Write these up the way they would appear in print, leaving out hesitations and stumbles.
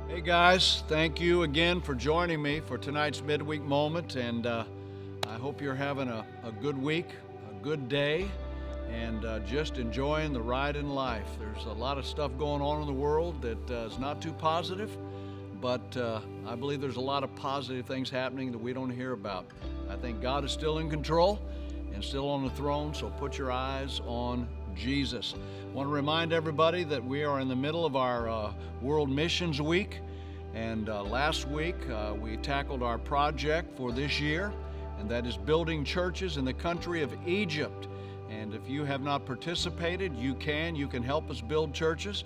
Hey guys, thank you again for joining me for tonight's Midweek Moment, and I hope you're having a good week, a good day, and just enjoying the ride in life. There's a lot of stuff going on in the world that is not too positive, but I believe there's a lot of positive things happening that we don't hear about. I think God is still in control and still on the throne, so put your eyes on Jesus. I want to remind everybody that we are in the middle of our World Missions Week, and last week we tackled our project for this year, and that is building churches in the country of Egypt. And if you have not participated, you can help us build churches.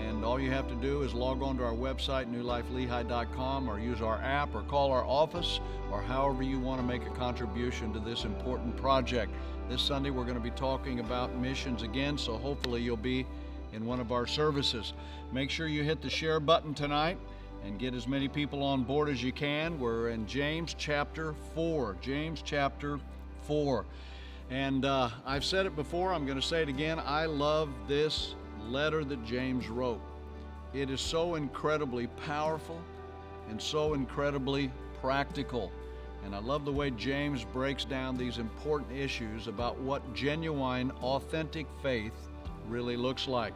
And all you have to do is log on to our website, newlifelehigh.com, or use our app, or call our office, or however you want to make a contribution to this important project. This Sunday we're going to be talking about missions again, so hopefully you'll be in one of our services. Make sure you hit the share button tonight and get as many people on board as you can. We're in James chapter 4. James chapter 4. And I've said it before, I'm going to say it again. I love this letter that James wrote. It is so incredibly powerful and so incredibly practical. And I love the way James breaks down these important issues about what genuine, authentic faith really looks like.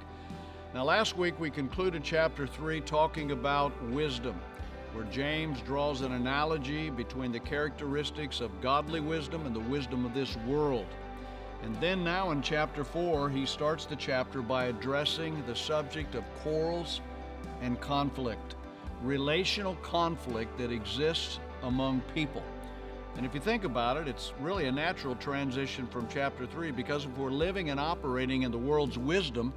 Now, last week we concluded chapter 3 talking about wisdom, where James draws an analogy between the characteristics of godly wisdom and the wisdom of this world. And then now in chapter 4, he starts the chapter by addressing the subject of quarrels and conflict, relational conflict that exists among people. And if you think about it, it's really a natural transition from chapter 3, because if we're living and operating in the world's wisdom,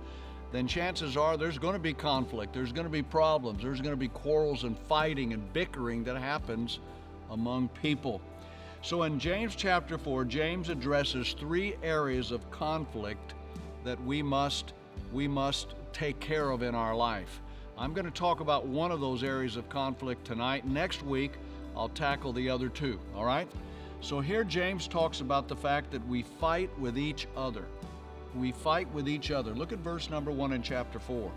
then chances are there's going to be conflict, there's going to be problems, there's going to be quarrels and fighting and bickering that happens among people. So in James chapter 4, James addresses 3 areas of conflict that we must take care of in our life. I'm going to talk about one of those areas of conflict tonight. Next week, I'll tackle the other 2, all right? So here James talks about the fact that we fight with each other. We fight with each other. Look at verse number 1 in chapter 4.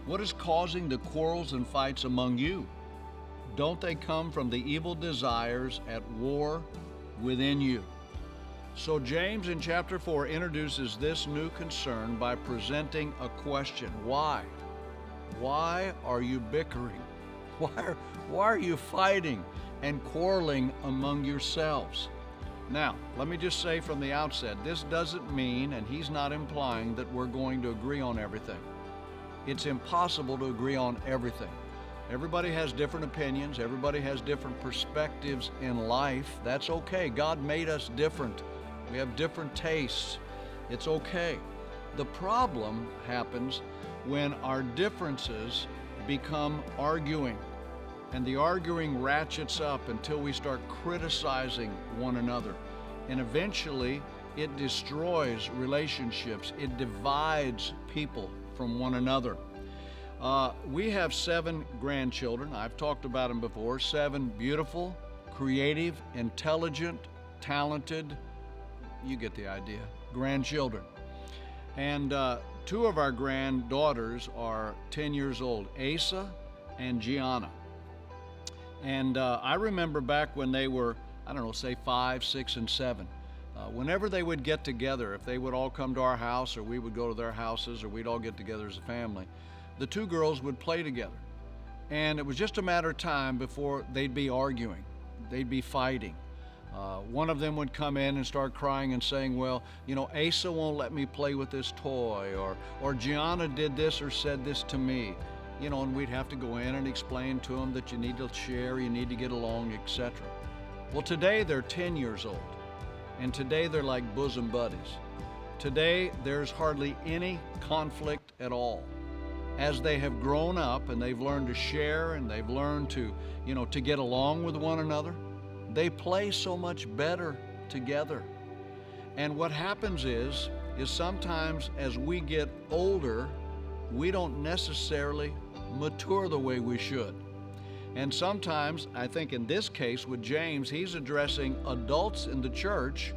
What is causing the quarrels and fights among you? Don't they come from the evil desires at war within you? So James in chapter 4 introduces this new concern by presenting a question. Why? Why are you bickering? Why are you fighting and quarreling among yourselves? Now, let me just say from the outset, this doesn't mean, and he's not implying, that we're going to agree on everything. It's impossible to agree on everything. Everybody has different opinions. Everybody has different perspectives in life. That's okay. God made us different. We have different tastes. It's okay. The problem happens when our differences become arguing, and the arguing ratchets up until we start criticizing one another. And eventually, it destroys relationships. It divides people from one another. We have 7 grandchildren. I've talked about them before. 7 beautiful, creative, intelligent, talented, you get the idea, grandchildren. And 2 of our granddaughters are 10 years old, Asa and Gianna. And I remember back when they were, say 5, 6, and 7. Whenever they would get together, if they would all come to our house, or we would go to their houses, or we'd all get together as a family, the 2 girls would play together. And it was just a matter of time before they'd be arguing. They'd be fighting. One of them would come in and start crying and saying, well, Asa won't let me play with this toy, or Gianna did this or said this to me. And we'd have to go in and explain to them that you need to share, you need to get along, etc. Well, today they're 10 years old, and today they're like bosom buddies. Today there's hardly any conflict at all. As they have grown up and they've learned to share and they've learned to get along with one another, they play so much better together. And what happens is sometimes as we get older, we don't necessarily mature the way we should. And sometimes, I think in this case with James, he's addressing adults in the church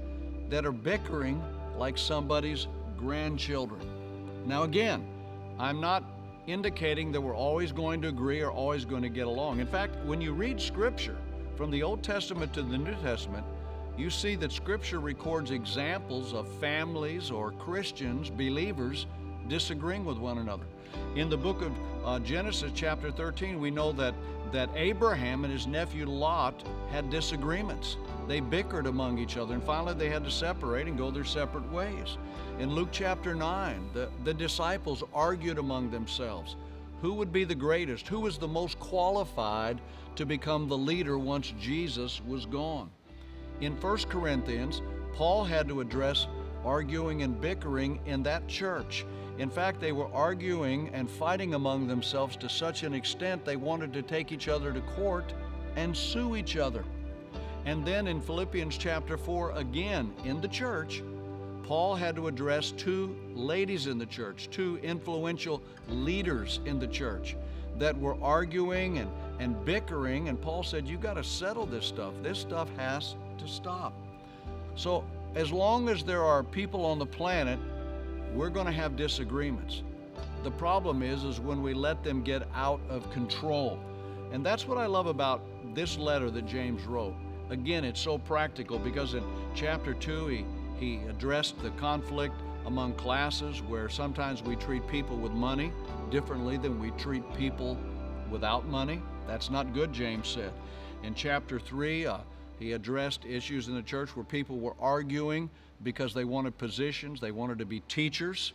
that are bickering like somebody's grandchildren. Now again, I'm not indicating that we're always going to agree or always going to get along. In fact, when you read Scripture from the Old Testament to the New Testament, you see that Scripture records examples of families or Christians, believers, disagreeing with one another. In the book of Genesis chapter 13, we know that Abraham and his nephew Lot had disagreements. They bickered among each other, and finally they had to separate and go their separate ways. In Luke chapter 9, the disciples argued among themselves. Who would be the greatest? Who was the most qualified to become the leader once Jesus was gone? In 1 Corinthians, Paul had to address arguing and bickering in that church. In fact, they were arguing and fighting among themselves to such an extent they wanted to take each other to court and sue each other. And then in Philippians chapter 4, again in the church, Paul had to address two ladies in the church, two influential leaders in the church that were arguing and bickering, and Paul said, you got to settle this stuff. This stuff has to stop. So as long as there are people on the planet, we're going to have disagreements. The problem is when we let them get out of control. And that's what I love about this letter that James wrote. Again, it's so practical because in chapter 2, he addressed the conflict among classes where sometimes we treat people with money differently than we treat people without money. That's not good, James said. In chapter 3, he addressed issues in the church where people were arguing because they wanted positions, they wanted to be teachers.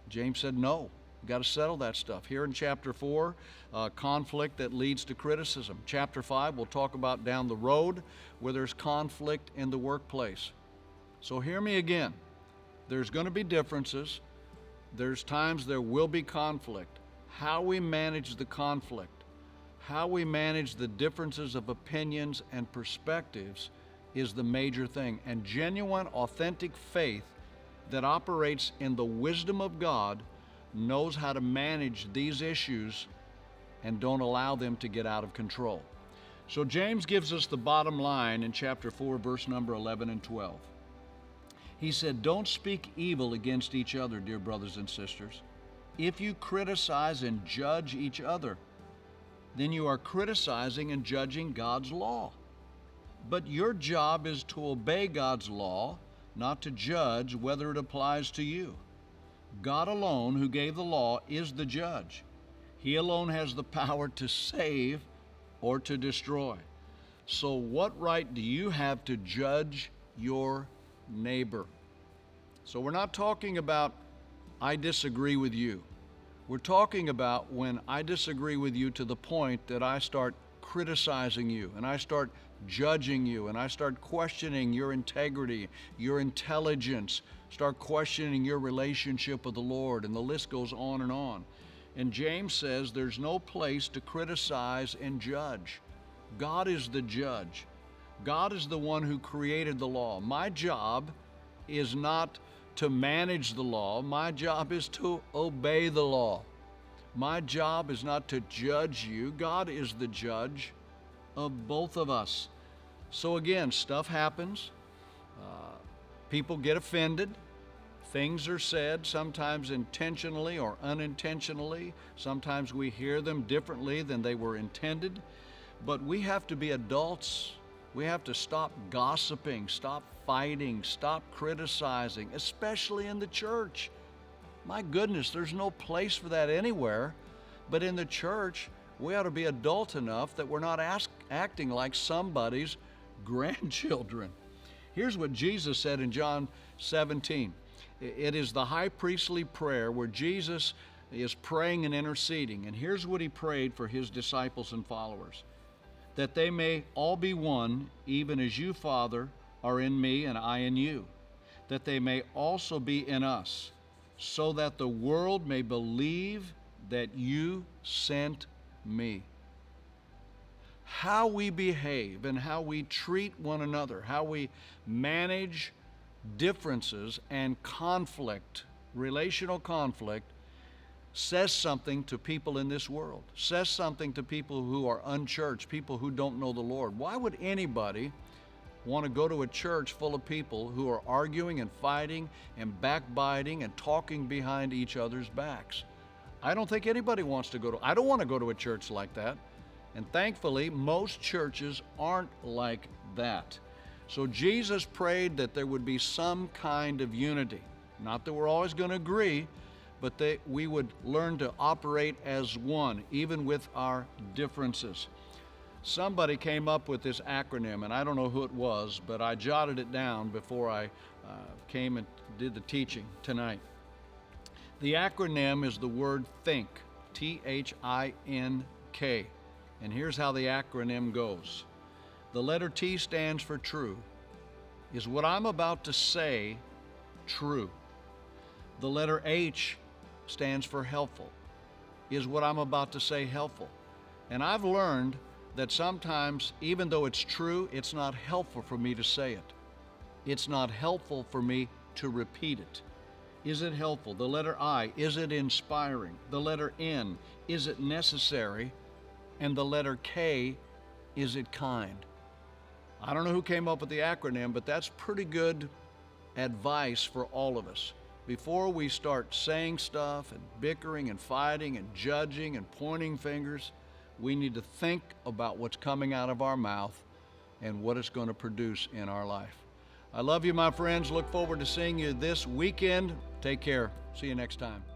James said, no, you've got to settle that stuff. Here in chapter 4, conflict that leads to criticism. Chapter 5, we'll talk about down the road where there's conflict in the workplace. So hear me again. There's going to be differences. There's times there will be conflict. How we manage the conflict, how we manage the differences of opinions and perspectives is the major thing. And genuine, authentic faith that operates in the wisdom of God knows how to manage these issues and don't allow them to get out of control. So James gives us the bottom line in chapter 4, verse number 11 and 12. He said, don't speak evil against each other, dear brothers and sisters. If you criticize and judge each other, then you are criticizing and judging God's law. But your job is to obey God's law, not to judge whether it applies to you. God alone, who gave the law, is the judge. He alone has the power to save or to destroy. So what right do you have to judge your neighbor? So we're not talking about I disagree with you. We're talking about when I disagree with you to the point that I start criticizing you and I start judging you and I start questioning your integrity, your intelligence, start questioning your relationship with the Lord, and the list goes on and on. And James says there's no place to criticize and judge. God is the judge. God is the one who created the law. My job is not to manage the law. My job is to obey the law. My job is not to judge you. God is the judge of both of us. So again, stuff happens. People get offended. Things are said, sometimes intentionally or unintentionally. Sometimes we hear them differently than they were intended. But we have to be adults. We have to stop gossiping, stop fighting, stop criticizing, especially in the church. My goodness, there's no place for that anywhere. But in the church, we ought to be adult enough that we're not acting like somebody's grandchildren. Here's what Jesus said in John 17. It is the high priestly prayer where Jesus is praying and interceding. And here's what he prayed for his disciples and followers: that they may all be one, even as you, Father, are in me and I in you, that they may also be in us, so that the world may believe that you sent me. How we behave and how we treat one another, how we manage differences and conflict, relational conflict, says something to people in this world, says something to people who are unchurched, people who don't know the Lord. Why would anybody want to go to a church full of people who are arguing and fighting and backbiting and talking behind each other's backs? I don't think anybody wants to go to, I don't want to go to a church like that. And thankfully, most churches aren't like that. So Jesus prayed that there would be some kind of unity. Not that we're always going to agree, but that we would learn to operate as one, even with our differences. Somebody came up with this acronym, and I don't know who it was, but I jotted it down before I came and did the teaching tonight. The acronym is the word THINK, T-H-I-N-K. And here's how the acronym goes. The letter T stands for true. Is what I'm about to say true? The letter H stands for helpful. Is what I'm about to say helpful? And I've learned that sometimes, even though it's true, it's not helpful for me to say it. It's not helpful for me to repeat it. Is it helpful? The letter I, is it inspiring? The letter N, is it necessary? And the letter K, is it kind? I don't know who came up with the acronym, but that's pretty good advice for all of us. Before we start saying stuff and bickering and fighting and judging and pointing fingers, we need to think about what's coming out of our mouth and what it's going to produce in our life. I love you, my friends. Look forward to seeing you this weekend. Take care. See you next time.